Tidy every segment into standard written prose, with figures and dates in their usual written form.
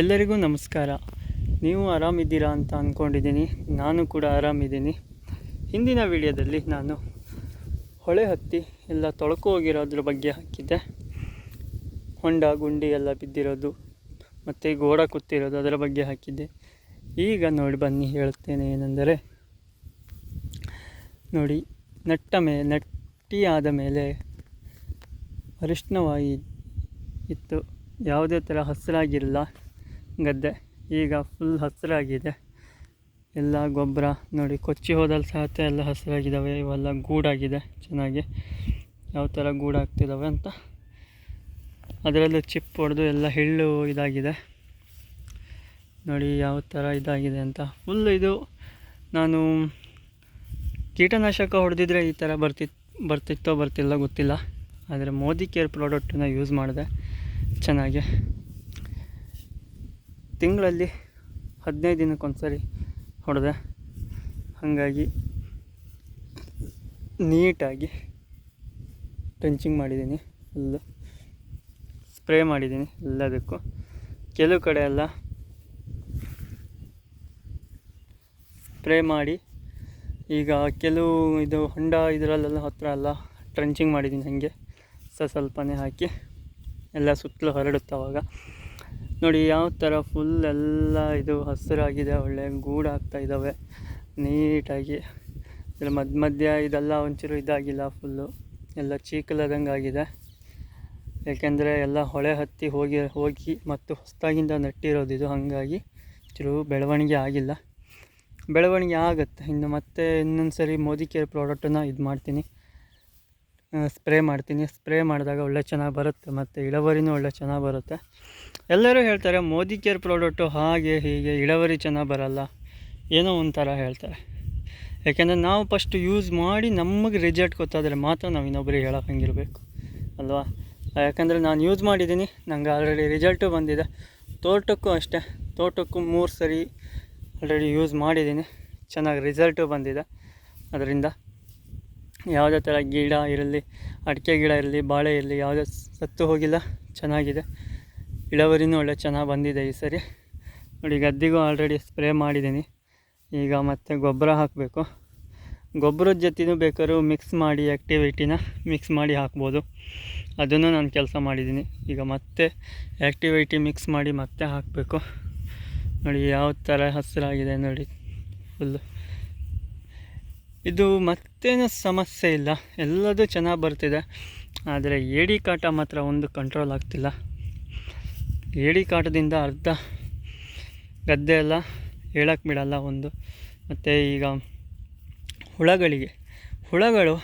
ಎಲ್ಲರಿಗೂ ನಮಸ್ಕಾರ. ನೀವು ಆರಾಮಿದ್ದೀರಾ ಅಂತ ಅಂದ್ಕೊಂಡಿದ್ದೀನಿ. ನಾನು ಕೂಡ ಆರಾಮಿದ್ದೀನಿ. ಹಿಂದಿನ ವಿಡಿಯೋದಲ್ಲಿ ನಾನು ಹೊಳೆ ಹತ್ತಿ ಎಲ್ಲ ತೊಳ್ಕೊ ಹೋಗಿರೋದ್ರ ಬಗ್ಗೆ ಹಾಕಿದ್ದೆ. ಹೊಂಡ ಗುಂಡಿ ಎಲ್ಲ ಬಿದ್ದಿರೋದು ಮತ್ತು ಗೋಡ ಕುತ್ತಿರೋದು ಅದರ ಬಗ್ಗೆ ಹಾಕಿದ್ದೆ. ಈಗ ನೋಡಿ ಬನ್ನಿ ಹೇಳುತ್ತೇನೆ. ಏನೆಂದರೆ ನೋಡಿ, ನಟ್ಟಿ ಆದ ಮೇಲೆ ಅರಿಶಿನವಾಗಿ ಇತ್ತು. ಯಾವುದೇ ಥರ ಹಸಿರಾಗಿರಲ್ಲ ಗದ್ದೆ. ಈಗ ಫುಲ್ ಹಸಿರಾಗಿದೆ. ಎಲ್ಲ ಗೊಬ್ಬರ ನೋಡಿ, ಕೊಚ್ಚಿ ಹೋದಲ್ಲಿ ಸಹ ಎಲ್ಲ ಹಸಿರಾಗಿದ್ದಾವೆ. ಇವೆಲ್ಲ ಗೂಡಾಗಿದೆ ಚೆನ್ನಾಗಿ. ಯಾವ ಥರ ಗೂಡಾಗ್ತಿದ್ದಾವೆ ಅಂತ. ಅದರಲ್ಲೂ ಚಿಪ್ ಹೊಡೆದು ಎಲ್ಲ ಹಿಳ್ಳು ಇದಾಗಿದೆ ನೋಡಿ, ಯಾವ ಥರ ಇದಾಗಿದೆ ಅಂತ. ಫುಲ್ ಇದು ನಾನು ಕೀಟನಾಶಕ ಹೊಡೆದಿದ್ರೆ ಈ ಥರ ಬರ್ತಿತ್ತೋ ಬರ್ತಿಲ್ಲ ಗೊತ್ತಿಲ್ಲ. ಆದರೆ ಮೋದಿ ಕೇರ್ ಪ್ರಾಡಕ್ಟನ್ನ ಯೂಸ್ ಮಾಡಿದೆ ಚೆನ್ನಾಗಿ. ತಿಂಗಳಲ್ಲಿ 15 ದಿನಕ್ಕೊಂದ್ಸರಿ ಹೊಡೆದೆ. ಹಾಗಾಗಿ ನೀಟಾಗಿ ಟ್ರೆಂಚಿಂಗ್ ಮಾಡಿದ್ದೀನಿ, ಫುಲ್ಲು ಸ್ಪ್ರೇ ಮಾಡಿದ್ದೀನಿ ಎಲ್ಲದಕ್ಕೂ. ಕೆಲವು ಕಡೆ ಎಲ್ಲ ಸ್ಪ್ರೇ ಮಾಡಿ ಈಗ ಕೆಲವು ಇದು ಹೊಂಡ ಇದರಲ್ಲೆಲ್ಲ ಹತ್ತಿರ ಎಲ್ಲ ಟ್ರೆಂಚಿಂಗ್ ಮಾಡಿದ್ದೀನಿ. ಹಾಗೆ ಸ್ವಲ್ಪನೇ ಹಾಕಿ ಎಲ್ಲ ಸುತ್ತಲೂ ಹರಡುತ್ತೆ. ಅವಾಗ ನೋಡಿ ಯಾವ ಥರ ಫುಲ್ ಎಲ್ಲ ಇದು ಹಸಿರಾಗಿದೆ. ಒಳ್ಳೆ ಗೂಡಾಗ್ತಾ ಇದ್ದಾವೆ ನೀಟಾಗಿ. ಇದರ ಮಧ್ಯ ಇದೆಲ್ಲ ಒಂಚೂರು ಇದಾಗಿಲ್ಲ, ಫುಲ್ಲು ಎಲ್ಲ ಚೀಕಲದಂಗೆ ಆಗಿದೆ. ಯಾಕೆಂದರೆ ಎಲ್ಲ ಹೊಳೆ ಹತ್ತಿ ಹೋಗಿ ಮತ್ತು ಹೊಸದಾಗಿಂದ ನಟ್ಟಿರೋದಿದು. ಹಾಗಾಗಿ ಚೂರು ಬೆಳವಣಿಗೆ ಆಗಿಲ್ಲ. ಬೆಳವಣಿಗೆ ಆಗುತ್ತೆ ಇನ್ನು. ಮತ್ತೆ ಇನ್ನೊಂದು ಸರಿ ಮೋದಿ ಕೇರ್ ಪ್ರಾಡಕ್ಟನ್ನು ಇದು ಮಾಡ್ತೀನಿ, ಸ್ಪ್ರೇ ಮಾಡ್ತೀನಿ. ಸ್ಪ್ರೇ ಮಾಡಿದಾಗ ಒಳ್ಳೆ ಚೆನ್ನಾಗಿ ಬರುತ್ತೆ ಮತ್ತು ಇಳುವರಿನೂ ಒಳ್ಳೆ ಚೆನ್ನಾಗಿ ಬರುತ್ತೆ. ಎಲ್ಲರೂ ಹೇಳ್ತಾರೆ ಮೋದಿ ಕೇರ್ ಪ್ರಾಡಕ್ಟು ಹಾಗೆ ಹೀಗೆ ಇಳುವರಿ ಚೆನ್ನಾಗಿ ಬರಲ್ಲ, ಏನೋ ಒಂಥರ ಹೇಳ್ತಾರೆ. ಯಾಕೆಂದರೆ ನಾವು ಫಸ್ಟ್ ಯೂಸ್ ಮಾಡಿ ನಮಗೆ ರಿಸಲ್ಟ್ ಗೊತ್ತಾದರೆ ಮಾತ್ರ ನಾವು ಇನ್ನೊಬ್ಬರಿಗೆ ಹೇಳೋಕ್ಕಂಗಿರಬೇಕು ಅಲ್ವಾ. ಯಾಕಂದರೆ ನಾನು ಯೂಸ್ ಮಾಡಿದ್ದೀನಿ, ನನಗೆ ಆಲ್ರೆಡಿ ರಿಸಲ್ಟು ಬಂದಿದೆ. ತೋಟಕ್ಕೂ ಅಷ್ಟೇ, ತೋಟಕ್ಕೂ 3 ಸರಿ ಆಲ್ರೆಡಿ ಯೂಸ್ ಮಾಡಿದ್ದೀನಿ, ಚೆನ್ನಾಗಿ ರಿಸಲ್ಟು ಬಂದಿದೆ. ಅದರಿಂದ ಯಾವುದೇ ಥರ ಗಿಡ ಇರಲಿ, ಅಡಿಕೆ ಗಿಡ ಇರಲಿ, ಬಾಳೆ ಇರಲಿ, ಯಾವುದೇ ಸತ್ತು ಹೋಗಿಲ್ಲ, ಚೆನ್ನಾಗಿದೆ. ಇಳುವರಿನೂ ಒಳ್ಳೆ ಚೆನ್ನಾಗಿ ಬಂದಿದೆ ಈ ಸರಿ. ನೋಡಿ, ಗದ್ದೆಗೂ ಆಲ್ರೆಡಿ ಸ್ಪ್ರೇ ಮಾಡಿದ್ದೀನಿ. ಈಗ ಮತ್ತೆ ಗೊಬ್ಬರ ಹಾಕಬೇಕು. ಗೊಬ್ಬರದ ಜೊತೆನೂ ಬೇಕಾದ್ರೂ ಮಿಕ್ಸ್ ಮಾಡಿ ಆ್ಯಕ್ಟಿವಿಟಿನ ಮಿಕ್ಸ್ ಮಾಡಿ ಹಾಕ್ಬೋದು. ಅದನ್ನು ನಾನು ಕೆಲಸ ಮಾಡಿದ್ದೀನಿ. ಈಗ ಮತ್ತೆ ಆ್ಯಕ್ಟಿವಿಟಿ ಮಿಕ್ಸ್ ಮಾಡಿ ಮತ್ತೆ ಹಾಕಬೇಕು. ನೋಡಿ ಯಾವ ಥರ ಹಸಿರಾಗಿದೆ ನೋಡಿ ಫುಲ್ಲು. ಇದು ಮತ್ತೇನು ಸಮಸ್ಯೆ ಇಲ್ಲ, ಎಲ್ಲದೂ ಚೆನ್ನಾಗಿ ಬರ್ತಿದೆ. ಆದರೆ ಏಡಿ ಕಾಟ ಮಾತ್ರ ಒಂದು ಕಂಟ್ರೋಲ್ ಆಗ್ತಿಲ್ಲ. ಏಡಿ ಕಾಟದಿಂದ ಅರ್ಧ ಗದ್ದೆ ಎಲ್ಲ ಹೇಳಕ್ಕೆ ಬಿಡಲ್ಲ ಒಂದು. ಮತ್ತು ಈಗ ಹುಳಗಳು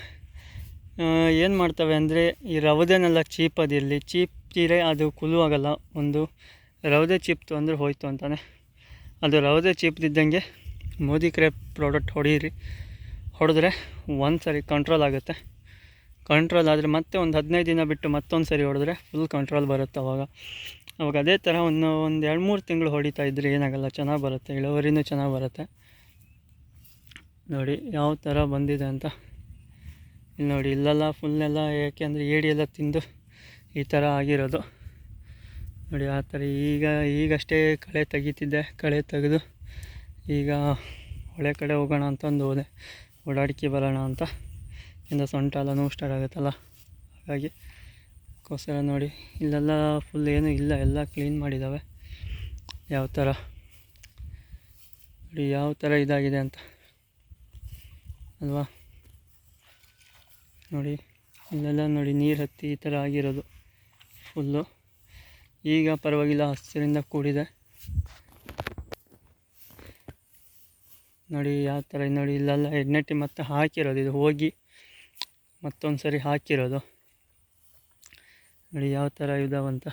ಏನು ಮಾಡ್ತವೆ ಅಂದರೆ, ಈ ರವದೆನೆಲ್ಲ ಚೀಪದಿರಲಿ, ಚೀಪ್ತಿರೆ ಅದು ಕುಲುವಾಗಲ್ಲ. ಒಂದು ರವದೆ ಚೀಪ್ತು ಅಂದರೆ ಹೋಯ್ತು ಅಂತಾನೆ. ಅದು ರವದೆ ಚೀಪ್ತಿದ್ದಂಗೆ ಮೋದಿ ಕೇರ್ ಪ್ರಾಡಕ್ಟ್ ಹೊಡೆದ್ರೆ ಒಂದು ಸರಿ ಕಂಟ್ರೋಲ್ ಆಗುತ್ತೆ. ಕಂಟ್ರೋಲ್ ಆದರೆ ಮತ್ತೆ ಒಂದು 15 ದಿನ ಬಿಟ್ಟು ಮತ್ತೊಂದು ಸರಿ ಹೊಡೆದ್ರೆ ಫುಲ್ ಕಂಟ್ರೋಲ್ ಬರುತ್ತೆ. ಅವಾಗ ಅದೇ ಥರ ಒಂದು 2-3 ತಿಂಗಳು ಹೊಡಿತಾ ಇದ್ದರೆ ಏನಾಗಲ್ಲ, ಚೆನ್ನಾಗಿ ಬರುತ್ತೆ, ಇಳುವರಿನೂ ಚೆನ್ನಾಗಿ ಬರುತ್ತೆ. ನೋಡಿ ಯಾವ ಥರ ಬಂದಿದೆ ಅಂತ. ಇಲ್ಲಿ ನೋಡಿ, ಇಲ್ಲೆಲ್ಲ ಫುಲ್ಲೆಲ್ಲ ಏಕೆಂದರೆ ಏಡಿ ಎಲ್ಲ ತಿಂದು ಈ ಥರ ಆಗಿರೋದು ನೋಡಿ. ಆ ಥರ ಈಗಷ್ಟೇ ಕಳೆ ತೆಗಿತಿದ್ದೆ. ಕಳೆ ತೆಗೆದು ಈಗ ಹೊಳೆ ಕಡೆ ಹೋಗೋಣ ಅಂತಂದು ಹೋದೆ, ಓಡಾಡಿಕೆ ಬರೋಣ ಅಂತ. ಇಂದ ಸೊಂಟ ಎಲ್ಲ ನೋವು ಸ್ಟಾರ್ಟ್ ಆಗುತ್ತಲ್ಲ, ಹಾಗಾಗಿ ಕೋಸ್ಕರ ನೋಡಿ ಇಲ್ಲೆಲ್ಲ ಫುಲ್ ಏನೂ ಇಲ್ಲ, ಎಲ್ಲ ಕ್ಲೀನ್ ಮಾಡಿದ್ದಾವೆ. ಯಾವ ಥರ ನೋಡಿ, ಯಾವ ಥರ ಇದಾಗಿದೆ ಅಂತ ಅಲ್ವಾ. ನೋಡಿ ಇಲ್ಲೆಲ್ಲ ನೋಡಿ ನೀರು ಹತ್ತಿ ಈ ಥರ ಆಗಿರೋದು ಫುಲ್ಲು. ಈಗ ಪರವಾಗಿಲ್ಲ, ಹಸಿರಿಂದ ಕೂಡಿದೆ. ನೋಡಿ ಯಾವ ಥರ ನೋಡಿ, ಇಲ್ಲೆಲ್ಲ ಎಣ್ಣೆಟ್ಟಿ ಮತ್ತೆ ಹಾಕಿರೋದು, ಇದು ಹೋಗಿ ಮತ್ತೊಂದು ಸರಿ ಹಾಕಿರೋದು. ನೋಡಿ ಯಾವ ಥರ ಇದಾವಂತ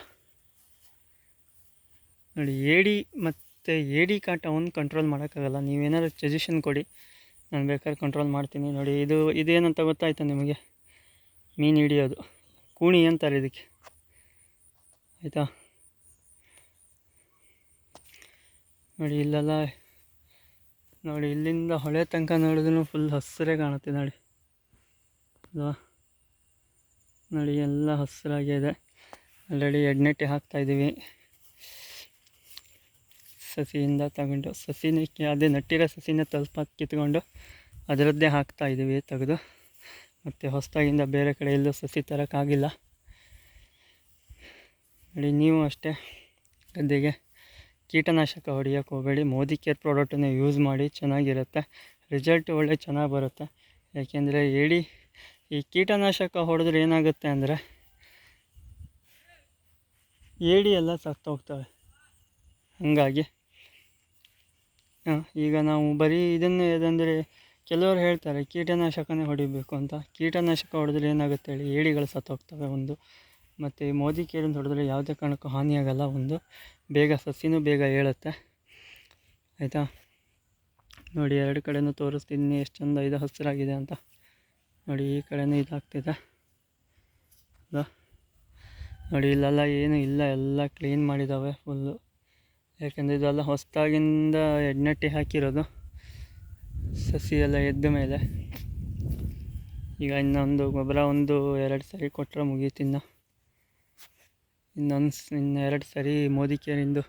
ನೋಡಿ. ಏಡಿ ಕಾಟ ಒಂದು ಕಂಟ್ರೋಲ್ ಮಾಡೋಕ್ಕಾಗಲ್ಲ. ನೀವೇನಾದ್ರು ಸಜೆಷನ್ ಕೊಡಿ, ನಾನು ಬೇಕಾದ್ರೆ ಕಂಟ್ರೋಲ್ ಮಾಡ್ತೀನಿ. ನೋಡಿ ಇದೇನಂತ ಗೊತ್ತಾಯ್ತಾ ನಿಮಗೆ? ಮೀನು ಹಿಡಿಯೋದು, ಕೂಣಿ ಅಂತಾರೆ ಇದಕ್ಕೆ, ಆಯಿತಾ. ನೋಡಿ ಇಲ್ಲೆಲ್ಲ ನೋಡಿ, ಇಲ್ಲಿಂದ ಹೊಳೆ ತನಕ ನೋಡಿದ್ರೂ ಫುಲ್ ಹಸಿರೇ ಕಾಣುತ್ತೆ ನೋಡಿ ಅಲ್ವಾ. ನೋಡಿ ಎಲ್ಲ ಹಸಿರಾಗಿದೆ. ಆಲ್ರೆಡಿ ಎಣ್ಣೆಟ್ಟಿ ಹಾಕ್ತಾಯಿದ್ದೀವಿ. ಸಸಿಯಿಂದ ತಗೊಂಡು ಸಸಿನೇ ಅದೇ ನಟ್ಟಿರೋ ಸಸಿನ ಸ್ವಲ್ಪ ಕಿತ್ಕೊಂಡು ಅದರದ್ದೇ ಹಾಕ್ತಾಯಿದ್ದೀವಿ ತೆಗೆದು. ಮತ್ತು ಹೊಸದಾಗಿಂದ ಬೇರೆ ಕಡೆ ಎಲ್ಲೂ ಸಸಿ ತರೋಕ್ಕಾಗಿಲ್ಲ. ನೋಡಿ ನೀವು ಅಷ್ಟೇ ಗದ್ದೆಗೆ ಕೀಟನಾಶಕ ಹೊಡೆಯೋಕ್ಕೆ ಹೋಗಬೇಡಿ. ಮೋದಿ ಕೇರ್ ಪ್ರಾಡಕ್ಟನ್ನು ಯೂಸ್ ಮಾಡಿ, ಚೆನ್ನಾಗಿರುತ್ತೆ. ರಿಸಲ್ಟ್ ಒಳ್ಳೆ ಚೆನ್ನಾಗಿ ಬರುತ್ತೆ. ಯಾಕೆಂದರೆ ಈ ಕೀಟನಾಶಕ ಹೊಡೆದ್ರೆ ಏನಾಗುತ್ತೆ ಅಂದರೆ ಏಡಿ ಎಲ್ಲ ಸತ್ತೋಗ್ತವೆ. ಹಾಗಾಗಿ ಈಗ ನಾವು ಬರೀ ಇದನ್ನೇ ಅದಂದರೆ ಕೆಲವರು ಹೇಳ್ತಾರೆ ಕೀಟನಾಶಕನೇ ಹೊಡಿಬೇಕು ಅಂತ. ಕೀಟನಾಶಕ ಹೊಡೆದ್ರೆ ಏನಾಗುತ್ತೆ ಹೇಳಿ, ಏಡಿಗಳು ಸತ್ತೋಗ್ತವೆ ಒಂದು. ಮತ್ತು ಮೋದಿ ಕೇರಿಂದ ಹೊಡೆದ್ರೆ ಯಾವುದೇ ಕಾರಣಕ್ಕೂ ಹಾನಿಯಾಗಲ್ಲ. ಒಂದು ಬೇಗ ಸಸಿನೂ ಬೇಗ ಹೇಳುತ್ತೆ, ಆಯಿತಾ. ನೋಡಿ ಎರಡು ಕಡೆನೂ ತೋರಿಸ್ತಿದ್ದೀನಿ ಎಷ್ಟು ಚಂದ ಇದು ಹಸಿರಾಗಿದೆ ಅಂತ. ನೋಡಿ ಈ ಕಡೆನೂ ಇದಾಗ್ತಿದೆ ಅಲ್ಲ. ನೋಡಿ ಇಲ್ಲೆಲ್ಲ ಏನೂ ಇಲ್ಲ, ಎಲ್ಲ ಕ್ಲೀನ್ ಮಾಡಿದ್ದಾವೆ ಫುಲ್ಲು. ಯಾಕೆಂದರೆ ಇದೆಲ್ಲ ಹೊಸದಾಗಿಂದ ಎಡ್ನಟ್ಟಿ ಹಾಕಿರೋದು. ಸಸಿ ಎಲ್ಲ ಎದ್ದ ಮೇಲೆ ಈಗ ಇನ್ನೊಂದು ಗೊಬ್ಬರ 1-2 ಸರಿ ಕೊಟ್ಟರೆ ಮುಗೀತಿನ್ನು. ಇನ್ನು 2 ಸರಿ ಮೋದಿ ಕೇರಿಂದು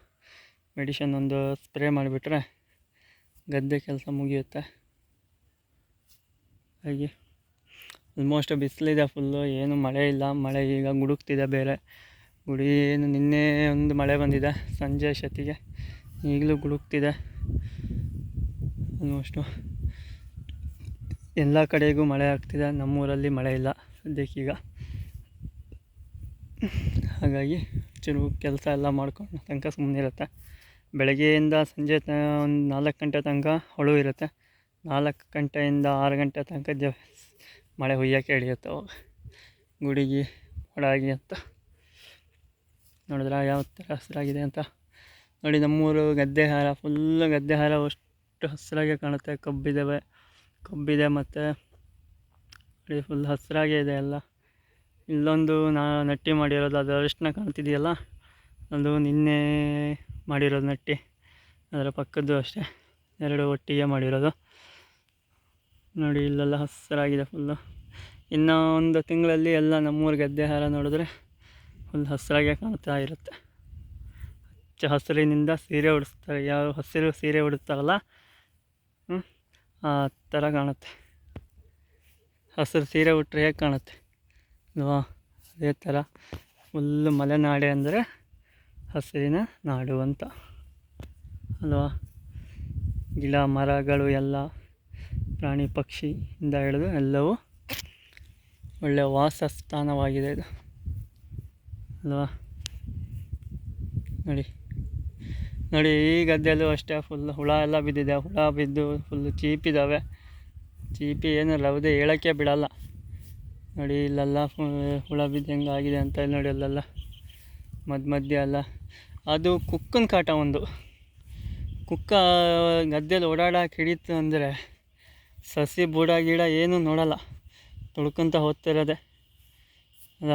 ಮೆಡಿಷನ್ ಒಂದು ಸ್ಪ್ರೇ ಮಾಡಿಬಿಟ್ರೆ ಗದ್ದೆ ಕೆಲಸ ಮುಗಿಯುತ್ತೆ. ಹಾಗೆ ಆಲ್ಮೋಸ್ಟ್ ಬಿಸಿಲಿದೆ ಫುಲ್ಲು, ಏನು ಮಳೆ ಇಲ್ಲ. ಮಳೆ ಈಗ ಗುಡುಕ್ತಿದೆ ಬೇರೆ. ಏನು ನಿನ್ನೆ ಒಂದು ಮಳೆ ಬಂದಿದೆ ಸಂಜೆ ಅಷ್ಟೊತ್ತಿಗೆ, ಈಗಲೂ ಗುಡುಕ್ತಿದೆ. ಆಲ್ಮೋಸ್ಟು ಎಲ್ಲ ಕಡೆಗೂ ಮಳೆ ಆಗ್ತಿದೆ. ನಮ್ಮೂರಲ್ಲಿ ಮಳೆ ಇಲ್ಲ ಸದ್ಯಕ್ಕೀಗ. ಹಾಗಾಗಿ ಚೂರು ಕೆಲಸ ಎಲ್ಲ ಮಾಡ್ಕೊಂಡು ತನಕ ಸುಮ್ಮನಿರುತ್ತೆ. ಬೆಳಗ್ಗೆಯಿಂದ ಸಂಜೆ ಒಂದು 4 ಗಂಟೆ ತನಕ ಹೊಳು ಇರುತ್ತೆ. 4 ಗಂಟೆಯಿಂದ 6 ಗಂಟೆ ತನಕ ಮಳೆ ಹುಯ್ಯೋಕ್ಕೆ ಹಿಡಿಯುತ್ತೆ. ಅವಾಗ ಗುಡಿಗೆ ಮೋಡಾಗಿ ಅಂತ ನೋಡಿದ್ರೆ ಯಾವ ಥರ ಹಸಿರಾಗಿದೆ ಅಂತ. ನೋಡಿ ನಮ್ಮೂರು ಗದ್ದೆಹಾರ ಫುಲ್ಲು ಗದ್ದೆಹಾರ ಅಷ್ಟು ಹಸಿರಾಗೆ ಕಾಣುತ್ತೆ. ಕಬ್ಬಿದೆ ಮತ್ತು ನೋಡಿ ಫುಲ್ ಹಸಿರಾಗೇ ಇದೆ ಎಲ್ಲ. ಇಲ್ಲೊಂದು ನಟ್ಟಿ ಮಾಡಿರೋದು, ಅದು ಅರಿಶಿನ ಕಾಣ್ತಿದೆಯಲ್ಲ, ಅದು ನಿನ್ನೆ ಮಾಡಿರೋದು ನಟ್ಟಿ. ಅದರ ಪಕ್ಕದ್ದು ಅಷ್ಟೇ, 2 ಒಟ್ಟಿಗೆ ಮಾಡಿರೋದು. ನೋಡಿ ಇಲ್ಲೆಲ್ಲ ಹಸಿರಾಗಿದೆ ಫುಲ್ಲು. ಇನ್ನು ಒಂದು ತಿಂಗಳಲ್ಲಿ ಎಲ್ಲ ನಮ್ಮೂರು ಗದ್ದೆಹಾರ ನೋಡಿದ್ರೆ ಫುಲ್ ಹಸಿರಾಗೆ ಕಾಣ್ತಾ ಇರುತ್ತೆ. ಹಚ್ಚ ಹಸಿರಿನಿಂದ ಸೀರೆ ಉಡಿಸ್ತಾರೆ, ಯಾವ ಹಸಿರು ಸೀರೆ ಉಡುತ್ತಾರಲ್ಲ ಆ ಥರ ಕಾಣುತ್ತೆ. ಹಸಿರು ಸೀರೆ ಉಟ್ಟರೆ ಹೇಗೆ ಕಾಣುತ್ತೆ ಅಲ್ವಾ, ಅದೇ ಥರ ಫುಲ್ಲು ಮಲೆನಾಡೆ ಅಂದರೆ ಹಸಿರಿನ ನಾಡು ಅಂತ ಅಲ್ವಾ. ಗಿಡ ಮರಗಳು ಎಲ್ಲ, ಪ್ರಾಣಿ ಪಕ್ಷಿಯಿಂದ ಹಿಡಿದು ಎಲ್ಲವೂ ಒಳ್ಳೆಯ ವಾಸಸ್ಥಾನವಾಗಿದೆ ಇದು ಅಲ್ವಾ. ನೋಡಿ ಈ ಗದ್ದೆಯಲ್ಲೂ ಅಷ್ಟೇ ಫುಲ್ ಹುಳ ಎಲ್ಲ ಬಿದ್ದಿದೆ. ಹುಳ ಬಿದ್ದು ಫುಲ್ಲು ಚೀಪಿದ್ದಾವೆ. ಚೀಪಿ ಏನು ರವದೆ ಹೇಳೋಕ್ಕೆ ಬಿಡಲ್ಲ. ನೋಡಿ ಇಲ್ಲೆಲ್ಲ ಹುಳ ಬಿದ್ದು ಹೆಂಗಾಗಿದೆ ಅಂತ. ಇಲ್ಲಿ ನೋಡಿ ಅಲ್ಲೆಲ್ಲ ಮಧ್ಯೆ ಅಲ್ಲ, ಅದು ಕುಕ್ಕನ ಕಾಟ. ಒಂದು ಕುಕ್ಕ ಗದ್ದೆಯಲ್ಲಿ ಓಡಾಡೋಕೆ ಹಿಡಿತು ಅಂದರೆ ಸಸಿ ಬುಡ ಗಿಡ ಏನೂ ನೋಡಲ್ಲ, ತುಳ್ಕೊಂತ ಹೋಗ್ತಿರೋದೆ ಅಲ್ಲ.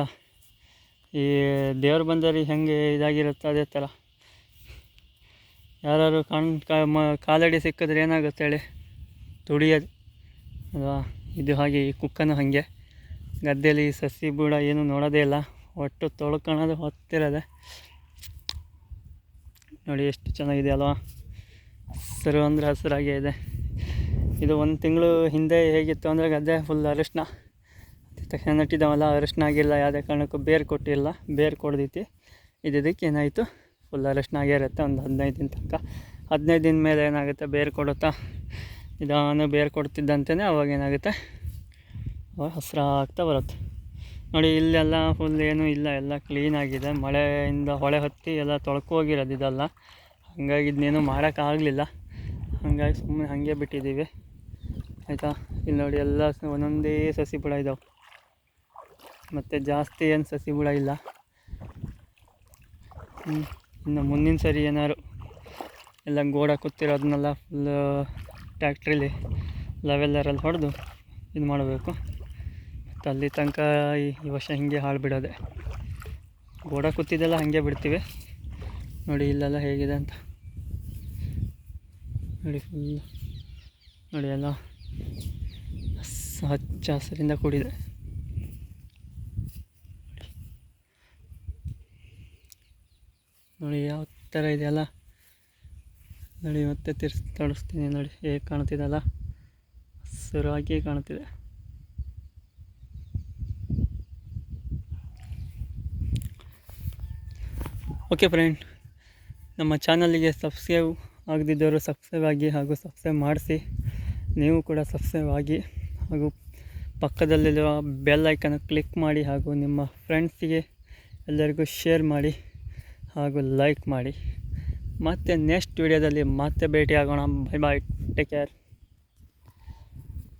ಈ ದೇವ್ರು ಬಂದವ್ರಿಗೆ ಹೆಂಗೆ ಇದಾಗಿರುತ್ತೆ ಅದೇ ಥರ. ಯಾರು ಕಾಲಡಿ ಸಿಕ್ಕಿದ್ರೆ ಏನಾಗುತ್ತೆ ಹೇಳಿ, ತುಳಿಯೋದು ಅಲ್ವಾ. ಇದು ಹಾಗೆ ಈ ಕುಕ್ಕನೂ ಹಾಗೆ ಗದ್ದೆಯಲ್ಲಿ ಸಸಿ ಬುಡ ಏನೂ ನೋಡೋದೇ ಇಲ್ಲ, ಒಟ್ಟು ತೊಳ್ಕೊಳೋದು ಹೊತ್ತಿರೋದೆ. ನೋಡಿ ಎಷ್ಟು ಚೆನ್ನಾಗಿದೆ ಅಲ್ವಾ. ಹಸಿರು ಅಂದರೆ ಹಸಿರಾಗೇ ಇದೆ. ಇದು 1 ತಿಂಗಳು ಹಿಂದೆ ಹೇಗಿತ್ತು ಅಂದರೆ ಗದ್ದೆ ಫುಲ್ ಅರಿಶಿನ ತಕ್ಷಣ ನಟ್ಟಿದ್ದಾವಲ್ಲ, ಅರಿಶಿನ ಆಗಿಲ್ಲ, ಯಾವುದೇ ಕಾರಣಕ್ಕೂ ಬೇರು ಕೊಟ್ಟಿಲ್ಲ. ಬೇರು ಕೊಡ್ದೈತಿ ಇದಕ್ಕೆ ಏನಾಯಿತು, ಫುಲ್ ಅರಿಶಿನ ಆಗೇ ಇರುತ್ತೆ ಒಂದು 15 ದಿನ ತನಕ. 15 ದಿನ ಮೇಲೆ ಏನಾಗುತ್ತೆ, ಬೇರು ಕೊಡುತ್ತಾ ನಿಧಾನ ಬೇರು ಕೊಡ್ತಿದ್ದಂತೆಯೇ ಅವಾಗ ಏನಾಗುತ್ತೆ, ಅವಾಗ ಹಸಿರಾಗ್ತಾ ಬರುತ್ತೆ. ನೋಡಿ ಇಲ್ಲೆಲ್ಲ ಫುಲ್ ಏನೂ ಇಲ್ಲ, ಎಲ್ಲ ಕ್ಲೀನಾಗಿದೆ. ಮಳೆಯಿಂದ ಹೊಳೆ ಹತ್ತಿ ಎಲ್ಲ ತೊಳ್ಕೋಗಿರೋದು ಇದೆಲ್ಲ. ಹಾಗಾಗಿ ಇದನ್ನೇನು ಮಾಡೋಕ್ಕಾಗಲಿಲ್ಲ. ಹಾಗಾಗಿ ಸುಮ್ಮನೆ ಹಾಗೆ ಬಿಟ್ಟಿದ್ದೀವಿ ಆಯಿತಾ. ಇಲ್ಲಿ ನೋಡಿ ಎಲ್ಲ ಒಂದೊಂದೇ ಸಸಿ ಬುಡ ಇದ್ದಾವೆ, ಮತ್ತು ಜಾಸ್ತಿ ಏನು ಸಸಿ ಬುಡ ಇಲ್ಲ. ಇನ್ನು ಮುಂದಿನ ಸರಿ ಏನಾದ್ರು ಎಲ್ಲ ಗೋಡ ಕೂತಿರೋದನ್ನೆಲ್ಲ ಫುಲ್ಲು ಟ್ಯಾಕ್ಟ್ರಿಲಿ ಲೆವೆಲ್ಲರಲ್ಲಿ ಹೊಡೆದು ಇದು ಮಾಡಬೇಕು. ಮತ್ತು ಅಲ್ಲಿ ತನಕ ಈ ವರ್ಷ ಹಿಂಗೆ ಹಾಳು ಬಿಡೋದೆ. ಗೋಡ ಕೂತಿದ್ದೆಲ್ಲ ಹಾಗೆ ಬಿಡ್ತೀವಿ. ನೋಡಿ ಇಲ್ಲೆಲ್ಲ ಹೇಗಿದೆ ಅಂತ ನೋಡಿ. ಫುಲ್ ನೋಡಿ ಎಲ್ಲ ಹಚ್ಚ ಹಸಿರಿಂದ ಕೂಡಿದೆ. ನೋಡಿ ಯಾವ ಥರ ಇದೆಯಲ್ಲ. ನೋಡಿ ಮತ್ತೆ ತೋರಿಸ್ತೀನಿ ನೋಡಿ ಹೇಗೆ ಕಾಣ್ತಿದೆಲ್ಲ, ಹಸಿರಾಗಿ ಕಾಣ್ತಿದೆ. ಓಕೆ ಫ್ರೆಂಡ್, ನಮ್ಮ ಚಾನಲ್ಗೆ ಸಬ್ಸ್ಕ್ರೈಬ್ ಆಗದಿದ್ದವರು ಸಬ್ಸ್ಕ್ರೈಬ್ ಆಗಿ ಹಾಗೂ ಸಬ್ಸ್ಕ್ರೈಬ್ ಮಾಡಿಸಿ. ನೀವು ಕೂಡ ಸಬ್ಸ್ಕ್ರೈಬ್ ಆಗಿ ಹಾಗೂ ಪಕ್ಕದಲ್ಲಿರುವ ಬೆಲ್ ಐಕನ್ ಕ್ಲಿಕ್ ಮಾಡಿ ಹಾಗೂ ನಿಮ್ಮ ಫ್ರೆಂಡ್ಸಿಗೆ ಎಲ್ಲರಿಗೂ ಶೇರ್ ಮಾಡಿ ಹಾಗೂ ಲೈಕ್ ಮಾಡಿ. ಮತ್ತೆ ನೆಕ್ಸ್ಟ್ ವಿಡಿಯೋದಲ್ಲಿ ಮತ್ತೆ ಭೇಟಿಯಾಗೋಣ. Bye bye, take care.